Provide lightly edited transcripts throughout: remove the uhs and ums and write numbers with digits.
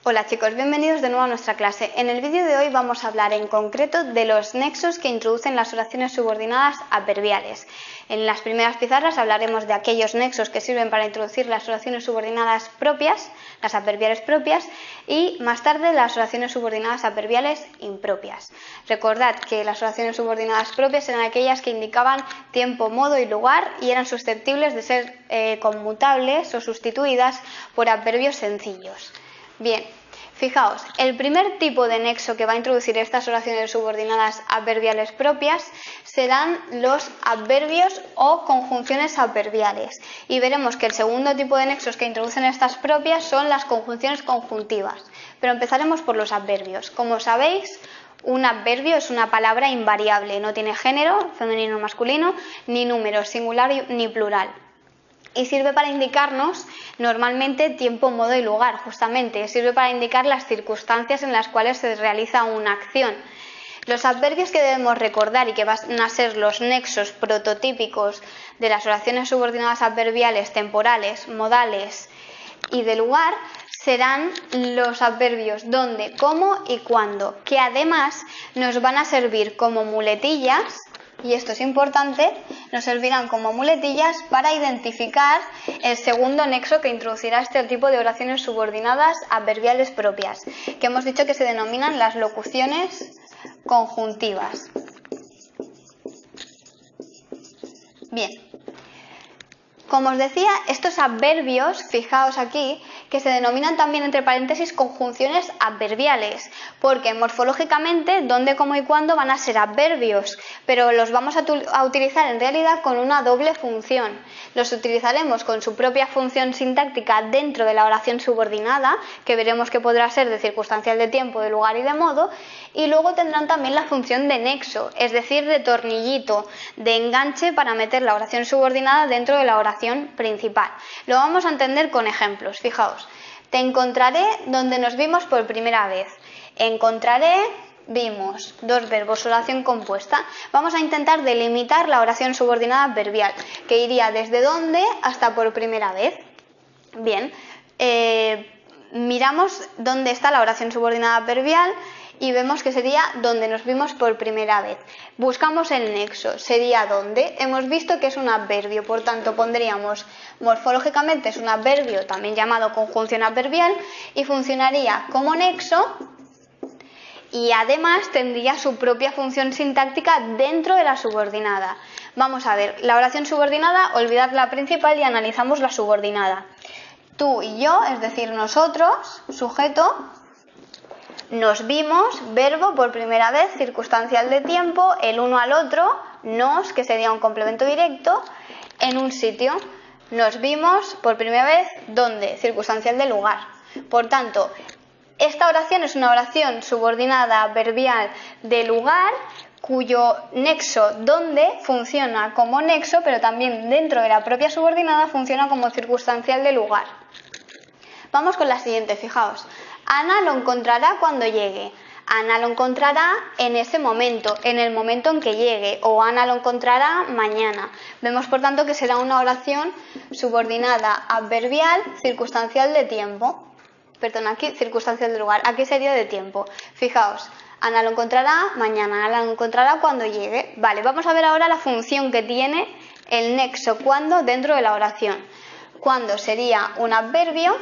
Hola chicos, bienvenidos de nuevo a nuestra clase. En el vídeo de hoy vamos a hablar en concreto de los nexos que introducen las oraciones subordinadas adverbiales. En las primeras pizarras hablaremos de aquellos nexos que sirven para introducir las oraciones subordinadas propias, las adverbiales propias, y más tarde las oraciones subordinadas adverbiales impropias. Recordad que las oraciones subordinadas propias eran aquellas que indicaban tiempo, modo y lugar y eran susceptibles de ser conmutables o sustituidas por adverbios sencillos. Bien, fijaos, el primer tipo de nexo que va a introducir estas oraciones subordinadas adverbiales propias serán los adverbios o conjunciones adverbiales. Y veremos que el segundo tipo de nexos que introducen estas propias son las conjunciones conjuntivas. Pero empezaremos por los adverbios. Como sabéis, un adverbio es una palabra invariable, no tiene género, femenino o masculino, ni número, singular ni plural. Y sirve para indicarnos normalmente tiempo, modo y lugar, justamente. Sirve para indicar las circunstancias en las cuales se realiza una acción. Los adverbios que debemos recordar y que van a ser los nexos prototípicos de las oraciones subordinadas adverbiales temporales, modales y de lugar serán los adverbios donde, cómo y cuándo, que además nos van a servir como muletillas. Y esto es importante, nos servirán como muletillas para identificar el segundo nexo que introducirá este tipo de oraciones subordinadas adverbiales propias, que hemos dicho que se denominan las locuciones conjuntivas. Bien, como os decía, estos adverbios, fijaos aquí, que se denominan también entre paréntesis conjunciones adverbiales, porque morfológicamente dónde, cómo y cuándo van a ser adverbios, pero los vamos a utilizar en realidad con una doble función. Los utilizaremos con su propia función sintáctica dentro de la oración subordinada, que veremos que podrá ser de circunstancial de tiempo, de lugar y de modo, y luego tendrán también la función de nexo, es decir, de tornillito, de enganche para meter la oración subordinada dentro de la oración principal. Lo vamos a entender con ejemplos, fijaos. Te encontraré donde nos vimos por primera vez. Encontraré, vimos, dos verbos, oración compuesta. Vamos a intentar delimitar la oración subordinada adverbial, que iría desde dónde hasta por primera vez. Bien, miramos dónde está la oración subordinada adverbial y vemos que sería donde nos vimos por primera vez. Buscamos el nexo, sería donde. Hemos visto que es un adverbio, por tanto pondríamos morfológicamente es un adverbio, también llamado conjunción adverbial, y funcionaría como nexo y además tendría su propia función sintáctica dentro de la subordinada. Vamos a ver, la oración subordinada, olvidad la principal y analizamos la subordinada. Tú y yo, es decir, nosotros, sujeto, nos vimos, verbo, por primera vez, circunstancial de tiempo, el uno al otro, nos, que sería un complemento directo, en un sitio. Nos vimos por primera vez, ¿dónde? Circunstancial de lugar. Por tanto, esta oración es una oración subordinada adverbial de lugar, cuyo nexo donde funciona como nexo, pero también dentro de la propia subordinada funciona como circunstancial de lugar. Vamos con la siguiente, fijaos. Ana lo encontrará cuando llegue. Ana lo encontrará en ese momento, en el momento en que llegue, o Ana lo encontrará mañana. Vemos, por tanto, que será una oración subordinada adverbial circunstancial de tiempo. Perdón, aquí circunstancial de lugar, aquí sería de tiempo. Fijaos, Ana lo encontrará mañana, Ana lo encontrará cuando llegue. Vale, vamos a ver ahora la función que tiene el nexo cuando dentro de la oración. Cuando sería un adverbio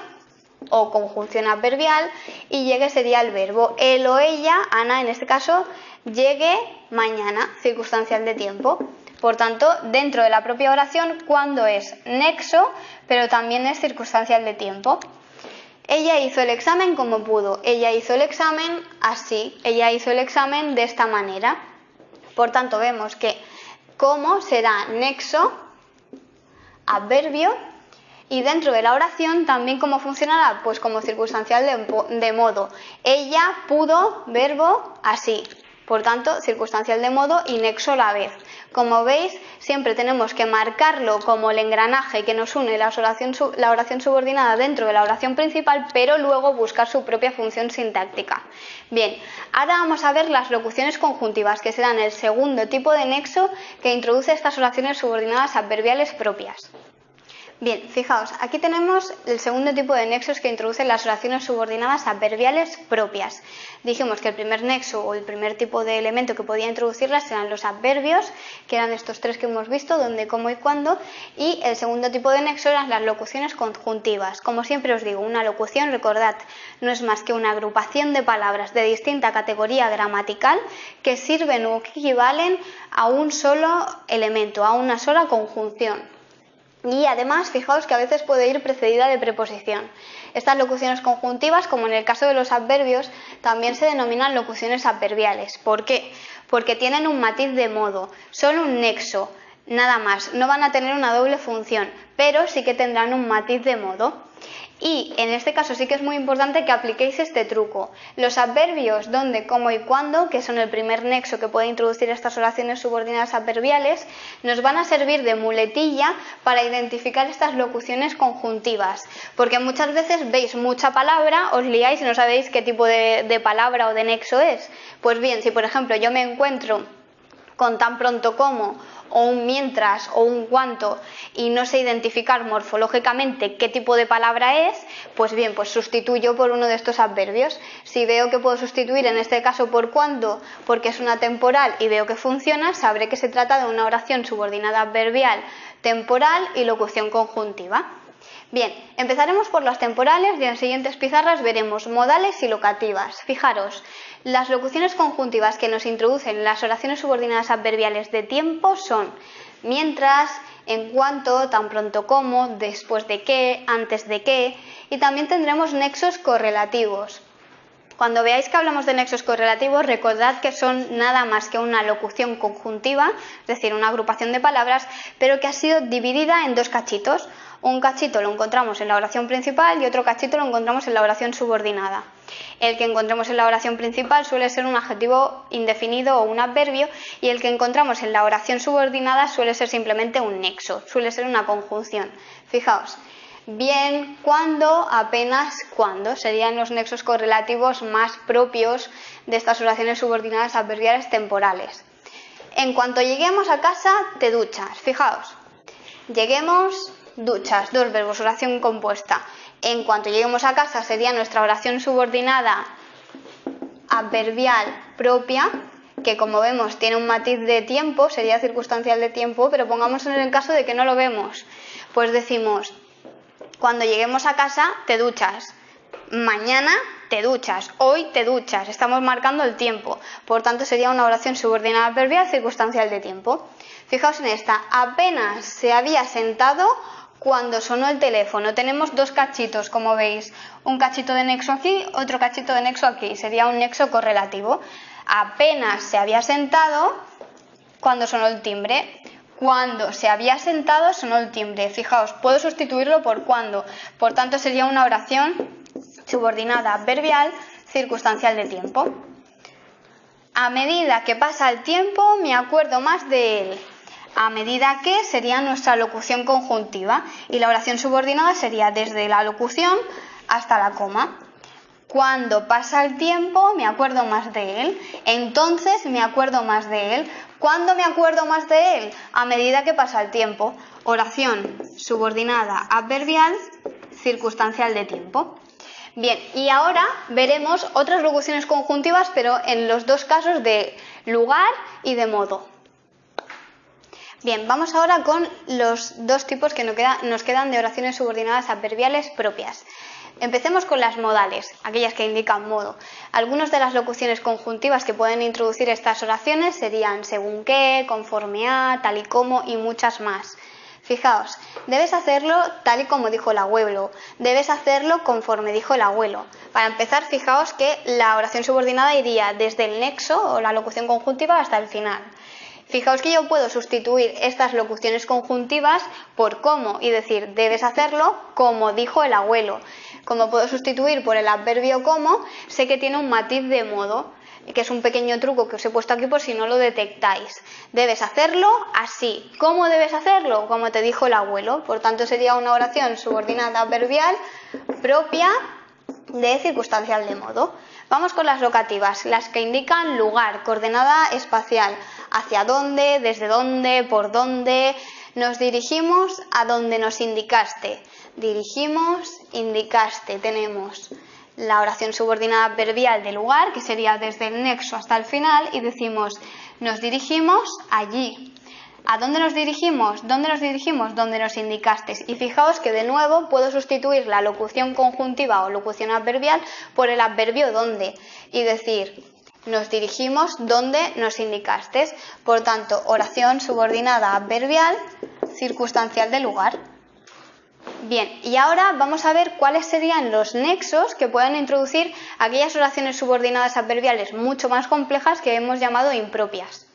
o conjunción adverbial y llegue sería el verbo. Él o ella, Ana en este caso, llegue mañana, circunstancial de tiempo. Por tanto, dentro de la propia oración, cuando es nexo, pero también es circunstancial de tiempo. Ella hizo el examen como pudo. Ella hizo el examen así. Ella hizo el examen de esta manera. Por tanto, vemos que cómo será nexo, adverbio, y dentro de la oración también cómo funcionará, pues como circunstancial de modo. Ella pudo, verbo, así. Por tanto, circunstancial de modo y nexo a la vez. Como veis, siempre tenemos que marcarlo como el engranaje que nos une la oración subordinada dentro de la oración principal, pero luego buscar su propia función sintáctica. Bien, ahora vamos a ver las locuciones conjuntivas, que serán el segundo tipo de nexo que introduce estas oraciones subordinadas adverbiales propias. Bien, fijaos, aquí tenemos el segundo tipo de nexos que introducen las oraciones subordinadas adverbiales propias. Dijimos que el primer nexo o el primer tipo de elemento que podía introducirlas eran los adverbios, que eran estos tres que hemos visto, donde, cómo y cuándo, y el segundo tipo de nexo eran las locuciones conjuntivas. Como siempre os digo, una locución, recordad, no es más que una agrupación de palabras de distinta categoría gramatical que sirven o que equivalen a un solo elemento, a una sola conjunción. Y además, fijaos que a veces puede ir precedida de preposición. Estas locuciones conjuntivas, como en el caso de los adverbios, también se denominan locuciones adverbiales. ¿Por qué? Porque tienen un matiz de modo, son un nexo, nada más. No van a tener una doble función, pero sí que tendrán un matiz de modo. Y en este caso sí que es muy importante que apliquéis este truco. Los adverbios donde, cómo y cuándo, que son el primer nexo que puede introducir estas oraciones subordinadas adverbiales, nos van a servir de muletilla para identificar estas locuciones conjuntivas. Porque muchas veces veis mucha palabra, os liáis y no sabéis qué tipo de palabra o de nexo es. Pues bien, si por ejemplo yo me encuentro con tan pronto como, o un mientras, o un cuanto, y no sé identificar morfológicamente qué tipo de palabra es, pues bien, pues sustituyo por uno de estos adverbios. Si veo que puedo sustituir en este caso por cuándo, porque es una temporal y veo que funciona, sabré que se trata de una oración subordinada adverbial temporal y locución conjuntiva. Bien, empezaremos por las temporales y en siguientes pizarras veremos modales y locativas. Fijaros, las locuciones conjuntivas que nos introducen las oraciones subordinadas adverbiales de tiempo son mientras, en cuanto, tan pronto como, después de qué, antes de qué, y también tendremos nexos correlativos. Cuando veáis que hablamos de nexos correlativos, recordad que son nada más que una locución conjuntiva, es decir, una agrupación de palabras, pero que ha sido dividida en dos cachitos. Un cachito lo encontramos en la oración principal y otro cachito lo encontramos en la oración subordinada. El que encontremos en la oración principal suele ser un adjetivo indefinido o un adverbio, y el que encontramos en la oración subordinada suele ser simplemente un nexo, suele ser una conjunción. Fijaos. Bien, cuándo, apenas, cuándo serían los nexos correlativos más propios de estas oraciones subordinadas adverbiales temporales. En cuanto lleguemos a casa, te duchas. Fijaos, lleguemos, duchas, dos verbos, oración compuesta. En cuanto lleguemos a casa sería nuestra oración subordinada adverbial propia, que como vemos tiene un matiz de tiempo, sería circunstancial de tiempo, pero pongamos en el caso de que no lo vemos, pues decimos: cuando lleguemos a casa, te duchas. Mañana te duchas. Hoy te duchas. Estamos marcando el tiempo. Por tanto, sería una oración subordinada adverbial circunstancial de tiempo. Fijaos en esta. Apenas se había sentado cuando sonó el teléfono. Tenemos dos cachitos, como veis. Un cachito de nexo aquí, otro cachito de nexo aquí. Sería un nexo correlativo. Apenas se había sentado cuando sonó el timbre. Cuando se había sentado sonó el timbre. Fijaos, puedo sustituirlo por cuando. Por tanto, sería una oración subordinada adverbial circunstancial de tiempo. A medida que pasa el tiempo, me acuerdo más de él. A medida que sería nuestra locución conjuntiva. Y la oración subordinada sería desde la locución hasta la coma. Cuando pasa el tiempo, me acuerdo más de él. Entonces me acuerdo más de él. ¿Cuándo me acuerdo más de él? A medida que pasa el tiempo. Oración subordinada adverbial circunstancial de tiempo. Bien, y ahora veremos otras locuciones conjuntivas, pero en los dos casos de lugar y de modo. Bien, vamos ahora con los dos tipos que nos quedan de oraciones subordinadas adverbiales propias. Empecemos con las modales, aquellas que indican modo. Algunas de las locuciones conjuntivas que pueden introducir estas oraciones serían según qué, conforme a, tal y como y muchas más. Fijaos, debes hacerlo tal y como dijo el abuelo, debes hacerlo conforme dijo el abuelo. Para empezar, fijaos que la oración subordinada iría desde el nexo o la locución conjuntiva hasta el final. Fijaos que yo puedo sustituir estas locuciones conjuntivas por cómo y decir debes hacerlo como dijo el abuelo. Como puedo sustituir por el adverbio como, sé que tiene un matiz de modo, que es un pequeño truco que os he puesto aquí por si no lo detectáis. Debes hacerlo así. ¿Cómo debes hacerlo? Como te dijo el abuelo. Por tanto, sería una oración subordinada adverbial propia de circunstancial de modo. Vamos con las locativas, las que indican lugar, coordenada espacial, hacia dónde, desde dónde, por dónde. Nos dirigimos a donde nos indicaste. Dirigimos, indicaste. Tenemos la oración subordinada adverbial de lugar, que sería desde el nexo hasta el final, y decimos, nos dirigimos allí. ¿A dónde nos dirigimos? ¿Dónde nos dirigimos? Donde nos indicaste. Y fijaos que de nuevo puedo sustituir la locución conjuntiva o locución adverbial por el adverbio donde y decir, nos dirigimos donde nos indicaste. Por tanto, oración subordinada adverbial circunstancial de lugar. Bien, y ahora vamos a ver cuáles serían los nexos que pueden introducir aquellas oraciones subordinadas adverbiales mucho más complejas que hemos llamado impropias.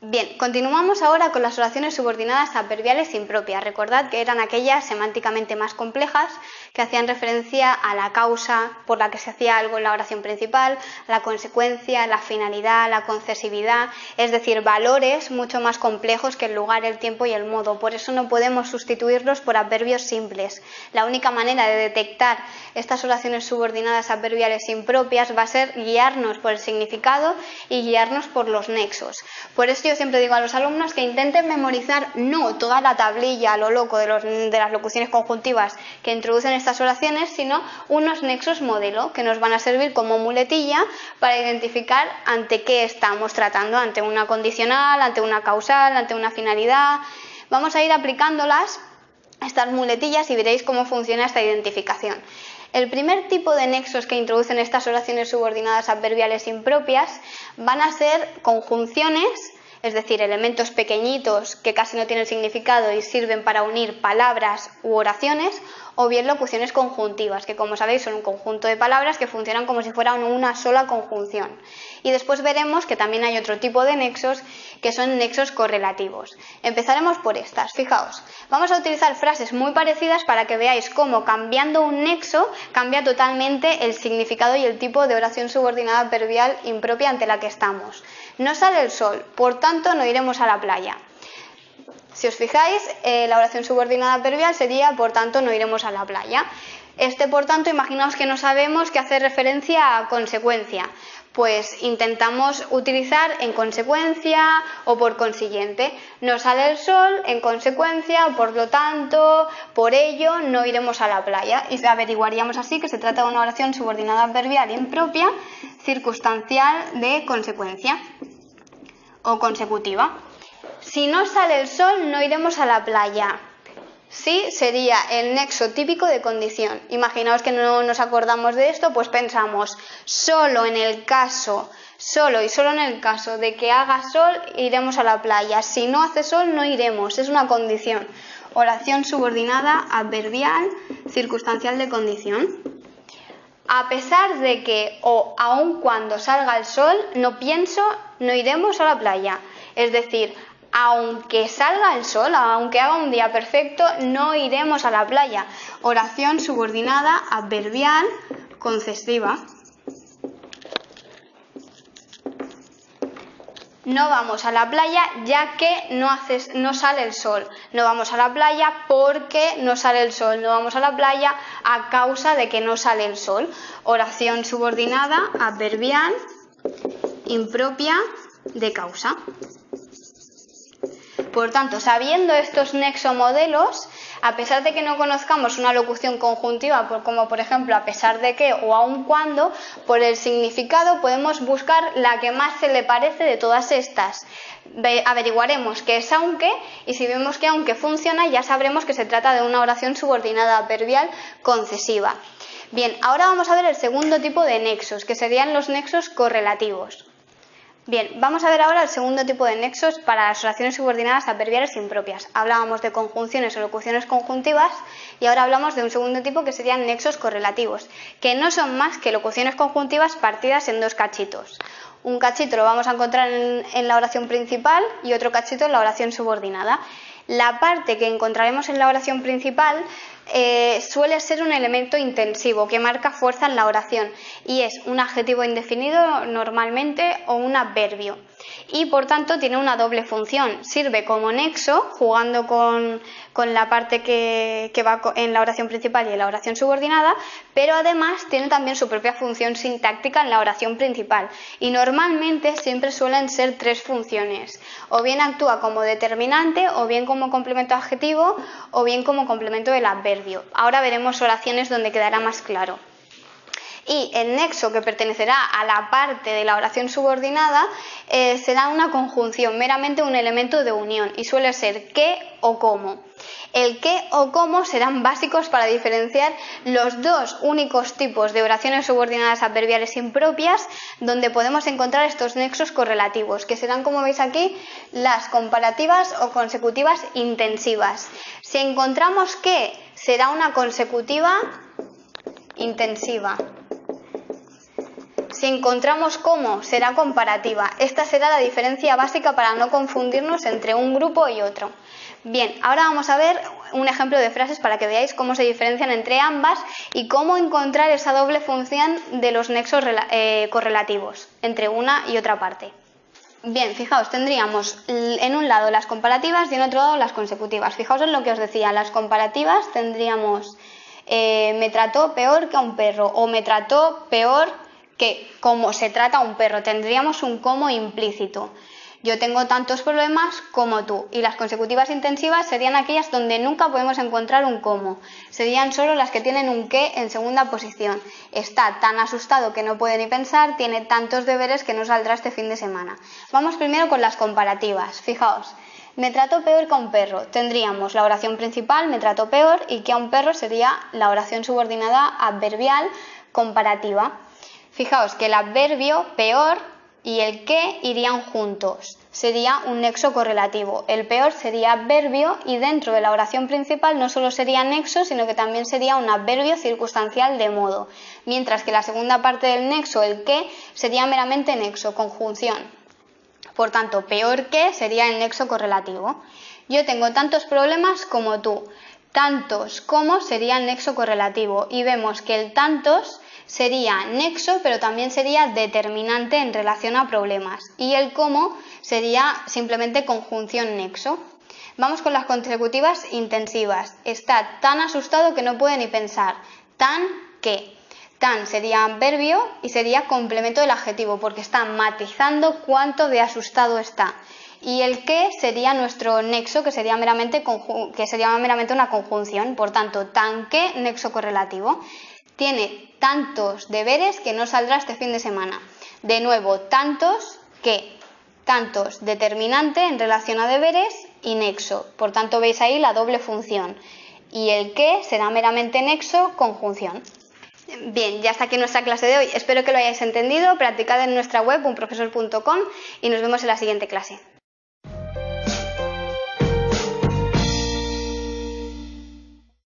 Bien, continuamos ahora con las oraciones subordinadas adverbiales impropias. Recordad que eran aquellas semánticamente más complejas que hacían referencia a la causa por la que se hacía algo en la oración principal, la consecuencia, la finalidad, la concesividad, es decir, valores mucho más complejos que el lugar, el tiempo y el modo. Por eso no podemos sustituirlos por adverbios simples. La única manera de detectar estas oraciones subordinadas adverbiales impropias va a ser guiarnos por el significado y guiarnos por los nexos. Por eso yo siempre digo a los alumnos que intenten memorizar no toda la tablilla a lo loco de las locuciones conjuntivas que introducen estas oraciones, sino unos nexos modelo que nos van a servir como muletilla para identificar ante qué estamos tratando, ante una condicional, ante una causal, ante una finalidad. Vamos a ir aplicándolas, estas muletillas, y veréis cómo funciona esta identificación. El primer tipo de nexos que introducen estas oraciones subordinadas adverbiales impropias van a ser conjunciones, es decir, elementos pequeñitos que casi no tienen significado y sirven para unir palabras u oraciones, o bien locuciones conjuntivas, que como sabéis son un conjunto de palabras que funcionan como si fueran una sola conjunción. Y después veremos que también hay otro tipo de nexos que son nexos correlativos. Empezaremos por estas. Fijaos, vamos a utilizar frases muy parecidas para que veáis cómo cambiando un nexo cambia totalmente el significado y el tipo de oración subordinada adverbial impropia ante la que estamos. No sale el sol, por tanto no iremos a la playa. Si os fijáis, la oración subordinada adverbial sería, por tanto, no iremos a la playa. Por tanto, imaginaos que no sabemos que hace referencia a consecuencia. Pues intentamos utilizar en consecuencia o por consiguiente. No sale el sol, en consecuencia, por lo tanto, por ello, no iremos a la playa. Y averiguaríamos así que se trata de una oración subordinada adverbial impropia, circunstancial de consecuencia o consecutiva. Si no sale el sol, no iremos a la playa. Sí, sería el nexo típico de condición. Imaginaos que no nos acordamos de esto, pues pensamos, solo y solo en el caso de que haga sol, iremos a la playa. Si no hace sol, no iremos. Es una condición. Oración subordinada adverbial circunstancial de condición. A pesar de que o aun cuando salga el sol, no iremos a la playa. Es decir, aunque salga el sol, aunque haga un día perfecto, no iremos a la playa. Oración subordinada adverbial concesiva. No vamos a la playa ya que no sale el sol. No vamos a la playa porque no sale el sol. No vamos a la playa a causa de que no sale el sol. Oración subordinada adverbial impropia de causa. Por tanto, sabiendo estos nexomodelos, a pesar de que no conozcamos una locución conjuntiva, como por ejemplo a pesar de que o aun cuando, por el significado podemos buscar la que más se le parece de todas estas. Averiguaremos qué es aunque, y si vemos que aunque funciona, ya sabremos que se trata de una oración subordinada adverbial concesiva. Bien, ahora vamos a ver el segundo tipo de nexos, que serían los nexos correlativos. Bien, vamos a ver ahora el segundo tipo de nexos para las oraciones subordinadas adverbiales impropias. Hablábamos de conjunciones o locuciones conjuntivas y ahora hablamos de un segundo tipo que serían nexos correlativos, que no son más que locuciones conjuntivas partidas en dos cachitos. Un cachito lo vamos a encontrar en la oración principal y otro cachito en la oración subordinada. La parte que encontraremos en la oración principal suele ser un elemento intensivo que marca fuerza en la oración y es un adjetivo indefinido normalmente o un adverbio. y por tanto tiene una doble función. Sirve como nexo, jugando con la parte que va en la oración principal y en la oración subordinada, pero además tiene también su propia función sintáctica en la oración principal. Y normalmente siempre suelen ser tres funciones. O bien actúa como determinante, o bien como complemento adjetivo, o bien como complemento del adverbio. Ahora veremos oraciones donde quedará más claro. Y el nexo, que pertenecerá a la parte de la oración subordinada, será una conjunción, meramente un elemento de unión, y suele ser qué o cómo. El qué o cómo serán básicos para diferenciar los dos únicos tipos de oraciones subordinadas adverbiales impropias donde podemos encontrar estos nexos correlativos, que serán, como veis aquí, las comparativas o consecutivas intensivas. Si encontramos que, será una consecutiva intensiva. Si encontramos cómo, será comparativa. Esta será la diferencia básica para no confundirnos entre un grupo y otro. Bien, ahora vamos a ver un ejemplo de frases para que veáis cómo se diferencian entre ambas y cómo encontrar esa doble función de los nexos correlativos entre una y otra parte. Bien, fijaos, tendríamos en un lado las comparativas y en otro lado las consecutivas. Fijaos en lo que os decía, las comparativas tendríamos me trató peor que a un perro, o me trató peor que como se trata a un perro. Tendríamos un como implícito. Yo tengo tantos problemas como tú. Y las consecutivas intensivas serían aquellas donde nunca podemos encontrar un como. Serían solo las que tienen un qué en segunda posición. Está tan asustado que no puede ni pensar, tiene tantos deberes que no saldrá este fin de semana. Vamos primero con las comparativas. Fijaos, me trató peor que a un perro. Tendríamos la oración principal, me trató peor, y que a un perro sería la oración subordinada adverbial comparativa. Fijaos que el adverbio peor y el que irían juntos. Sería un nexo correlativo. El peor sería adverbio y dentro de la oración principal no solo sería nexo, sino que también sería un adverbio circunstancial de modo. Mientras que la segunda parte del nexo, el que, sería meramente nexo, conjunción. Por tanto, peor que sería el nexo correlativo. Yo tengo tantos problemas como tú. Tantos como sería el nexo correlativo. Y vemos que el tantos sería nexo, pero también sería determinante en relación a problemas. Y el como sería simplemente conjunción nexo. Vamos con las consecutivas intensivas. Está tan asustado que no puede ni pensar. Tan que. Tan sería adverbio y sería complemento del adjetivo, porque está matizando cuánto de asustado está. Y el que sería nuestro nexo, que sería meramente una conjunción. Por tanto, tan que, nexo correlativo. Tiene tantos deberes que no saldrá este fin de semana. De nuevo, tantos que. Tantos, determinante en relación a deberes y nexo. Por tanto, veis ahí la doble función. Y el que será meramente nexo, conjunción. Bien, ya está aquí nuestra clase de hoy. Espero que lo hayáis entendido. Practicad en nuestra web, unprofesor.com, y nos vemos en la siguiente clase.